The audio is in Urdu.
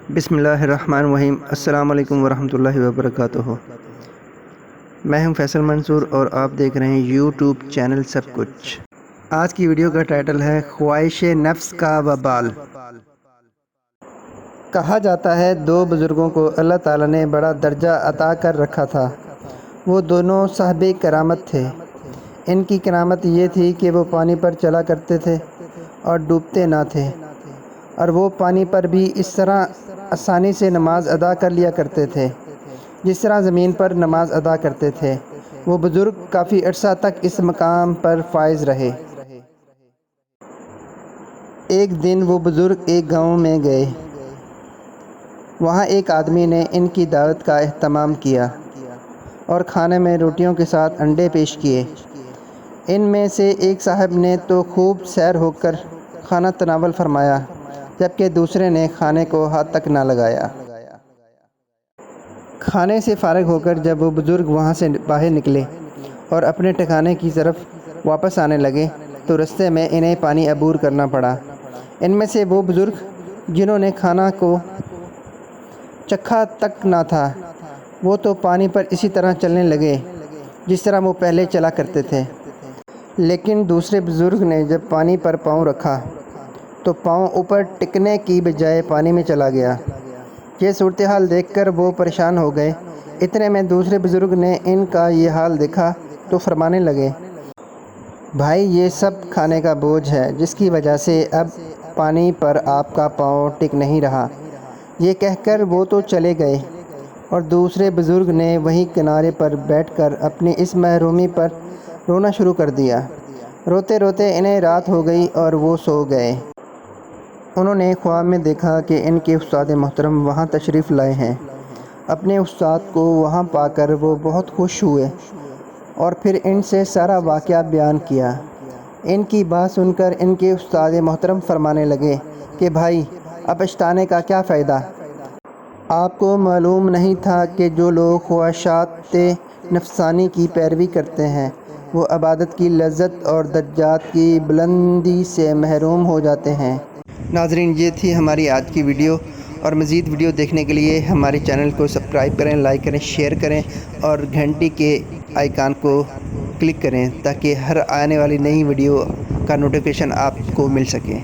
بسم اللہ الرحمن الرحیم۔ السلام علیکم ورحمۃ اللہ وبرکاتہ۔ میں ہوں فیصل منصور اور آپ دیکھ رہے ہیں یوٹیوب چینل سب کچھ۔ آج کی ویڈیو کا ٹائٹل ہے خواہش نفس کا وبال۔ کہا جاتا ہے دو بزرگوں کو اللہ تعالیٰ نے بڑا درجہ عطا کر رکھا تھا۔ وہ دونوں صاحب کرامت تھے۔ ان کی کرامت یہ تھی کہ وہ پانی پر چلا کرتے تھے اور ڈوبتے نہ تھے، اور وہ پانی پر بھی اس طرح آسانی سے نماز ادا کر لیا کرتے تھے جس طرح زمین پر نماز ادا کرتے تھے۔ وہ بزرگ کافی عرصہ تک اس مقام پر فائز رہے۔ ایک دن وہ بزرگ ایک گاؤں میں گئے۔ وہاں ایک آدمی نے ان کی دعوت کا اہتمام کیا اور کھانے میں روٹیوں کے ساتھ انڈے پیش کیے۔ ان میں سے ایک صاحب نے تو خوب سیر ہو کر کھانا تناول فرمایا، جبکہ دوسرے نے کھانے کو ہاتھ تک نہ لگایا۔ کھانے سے فارغ ہو کر جب وہ بزرگ وہاں سے باہر نکلے اور اپنے ٹھکانے کی طرف واپس آنے لگے تو رستے میں انہیں پانی عبور کرنا پڑا۔ ان میں سے وہ بزرگ جنہوں نے کھانا کو چکھا تک نہ تھا، وہ تو پانی پر اسی طرح چلنے لگے جس طرح وہ پہلے چلا کرتے تھے۔ لیکن دوسرے بزرگ نے جب پانی پر پاؤں رکھا تو پاؤں اوپر ٹکنے کی بجائے پانی میں چلا گیا۔ یہ صورتحال دیکھ کر وہ پریشان ہو گئے۔ اتنے میں دوسرے بزرگ نے ان کا یہ حال دیکھا تو فرمانے لگے، بھائی یہ سب کھانے کا بوجھ ہے جس کی وجہ سے اب پانی پر آپ کا پاؤں ٹک نہیں رہا۔ یہ کہہ کر وہ تو چلے گئے اور دوسرے بزرگ نے وہیں کنارے پر بیٹھ کر اپنی اس محرومی پر رونا شروع کر دیا۔ روتے روتے انہیں رات ہو گئی اور وہ سو گئے۔ انہوں نے خواب میں دیکھا کہ ان کے استاد محترم وہاں تشریف لائے ہیں۔ اپنے استاد کو وہاں پا کر وہ بہت خوش ہوئے اور پھر ان سے سارا واقعہ بیان کیا۔ ان کی بات سن کر ان کے استاد محترم فرمانے لگے کہ بھائی اب پچھتانے کا کیا فائدہ؟ آپ کو معلوم نہیں تھا کہ جو لوگ خواہشات نفسانی کی پیروی کرتے ہیں وہ عبادت کی لذت اور درجات کی بلندی سے محروم ہو جاتے ہیں۔ ناظرین، یہ تھی ہماری آج کی ویڈیو، اور مزید ویڈیو دیکھنے کے لیے ہمارے چینل کو سبسکرائب کریں، لائک کریں، شیئر کریں اور گھنٹی کے آئیکن کو کلک کریں تاکہ ہر آنے والی نئی ویڈیو کا نوٹیفیکیشن آپ کو مل سکے۔